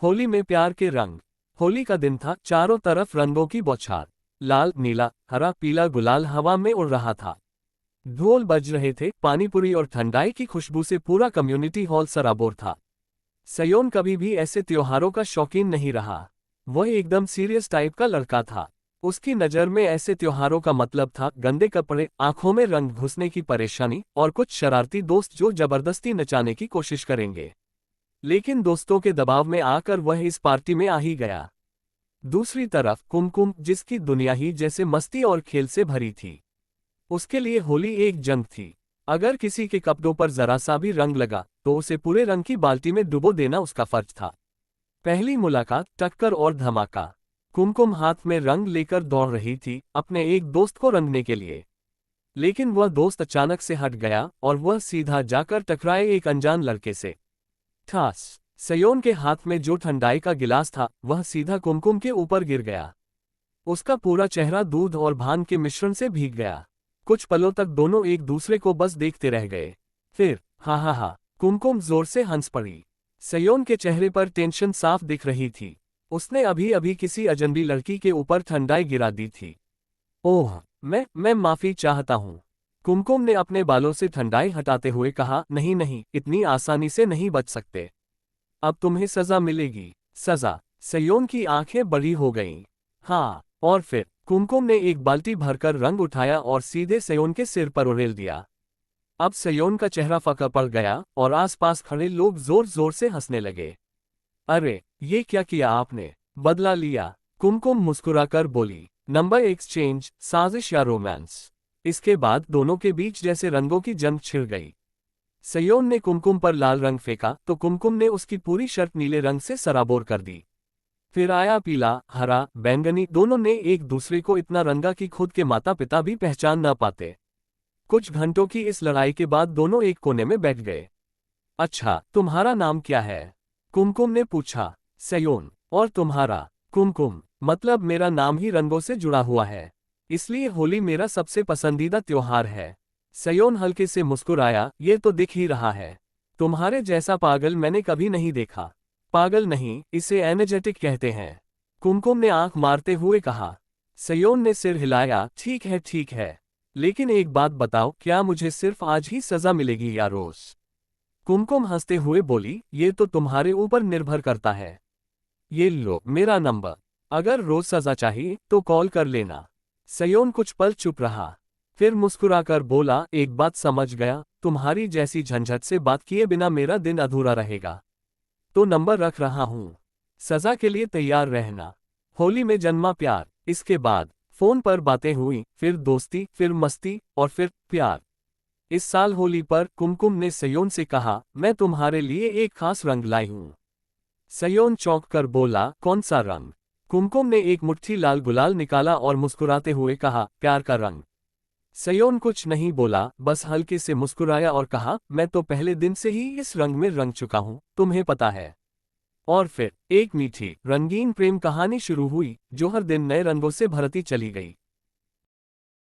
होली में प्यार के रंग। होली का दिन था, चारों तरफ रंगों की बौछार। लाल, नीला, हरा, पीला गुलाल हवा में उड़ रहा था। ढोल बज रहे थे, पानीपुरी और ठंडाई की खुशबू से पूरा कम्युनिटी हॉल सराबोर था। सयोन कभी भी ऐसे त्योहारों का शौकीन नहीं रहा। वह एकदम सीरियस टाइप का लड़का था। उसकी नज़र में ऐसे त्योहारों का मतलब था गंदे कपड़े, आंखों में रंग घुसने की परेशानी और कुछ शरारती दोस्त जो जबरदस्ती नचाने की कोशिश करेंगे। लेकिन दोस्तों के दबाव में आकर वह इस पार्टी में आ ही गया। दूसरी तरफ कुमकुम, जिसकी दुनिया ही जैसे मस्ती और खेल से भरी थी। उसके लिए होली एक जंग थी। अगर किसी के कपड़ों पर जरा सा भी रंग लगा तो उसे पूरे रंग की बाल्टी में डुबो देना उसका फर्ज था। पहली मुलाकात, टक्कर और धमाका। कुमकुम हाथ में रंग लेकर दौड़ रही थी अपने एक दोस्त को रंगने के लिए। लेकिन वह दोस्त अचानक से हट गया और वह सीधा जाकर टकराए एक अनजान लड़के से। ठास। सयोन के हाथ में जो ठंडाई का गिलास था वह सीधा कुमकुम के ऊपर गिर गया। उसका पूरा चेहरा दूध और भांग के मिश्रण से भीग गया। कुछ पलों तक दोनों एक दूसरे को बस देखते रह गए। फिर हा हा हा, कुमकुम जोर से हंस पड़ी। सयोन के चेहरे पर टेंशन साफ दिख रही थी। उसने अभी अभी किसी अजनबी लड़की के ऊपर ठंडाई गिरा दी थी। ओह, मैं माफी चाहता हूँ। कुमकुम ने अपने बालों से ठंडाई हटाते हुए कहा, नहीं नहीं, इतनी आसानी से नहीं बच सकते। अब तुम्हें सजा मिलेगी। सजा? सयोन की आंखें बड़ी हो गईं। हाँ, और फिर कुमकुम ने एक बाल्टी भरकर रंग उठाया और सीधे सयोन के सिर पर उड़ेल दिया। अब सयोन का चेहरा फंका पड़ गया और आसपास खड़े लोग जोर जोर से हंसने लगे। अरे, ये क्या किया आपने? बदला लिया? कुमकुम मुस्कुराकर बोली। नंबर एक्सचेंज, साजिश या रोमांस? इसके बाद दोनों के बीच जैसे रंगों की जंग छिड़ गई। सयोन ने कुमकुम पर लाल रंग फेंका तो कुमकुम ने उसकी पूरी शर्ट नीले रंग से सराबोर कर दी। फिर आया पीला, हरा, बैंगनी। दोनों ने एक दूसरे को इतना रंगा कि खुद के माता पिता भी पहचान न पाते। कुछ घंटों की इस लड़ाई के बाद दोनों एक कोने में बैठ गए। अच्छा, तुम्हारा नाम क्या है? कुमकुम ने पूछा। सयोन। और तुम्हारा? कुमकुम। मतलब मेरा नाम ही रंगों से जुड़ा हुआ है, इसलिए होली मेरा सबसे पसंदीदा त्योहार है। सयोन हल्के से मुस्कुराया, ये तो दिख ही रहा है। तुम्हारे जैसा पागल मैंने कभी नहीं देखा। पागल नहीं, इसे एनर्जेटिक कहते हैं, कुमकुम ने आंख मारते हुए कहा। सयोन ने सिर हिलाया, ठीक है ठीक है। लेकिन एक बात बताओ, क्या मुझे सिर्फ आज ही सजा मिलेगी या रोज? कुमकुम हंसते हुए बोली, ये तो तुम्हारे ऊपर निर्भर करता है। ये लो मेरा नंबर, अगर रोज सजा चाहिए तो कॉल कर लेना। सयोन कुछ पल चुप रहा, फिर मुस्कुराकर बोला, एक बात समझ गया, तुम्हारी जैसी झंझट से बात किए बिना मेरा दिन अधूरा रहेगा। तो नंबर रख रहा हूं, सजा के लिए तैयार रहना। होली में जन्मा प्यार। इसके बाद फोन पर बातें हुई, फिर दोस्ती, फिर मस्ती और फिर प्यार। इस साल होली पर कुमकुम ने सयोन से कहा, मैं तुम्हारे लिए एक खास रंग लाई हूं। सयोन चौंक कर बोला, कौन सा रंग? कुमकुम ने एक मुट्ठी लाल गुलाल निकाला और मुस्कुराते हुए कहा, प्यार का रंग। सयोन कुछ नहीं बोला, बस हल्के से मुस्कुराया और कहा, मैं तो पहले दिन से ही इस रंग में रंग चुका हूं, तुम्हें पता है। और फिर एक मीठी, रंगीन प्रेम कहानी शुरू हुई, जो हर दिन नए रंगों से भरती चली गई।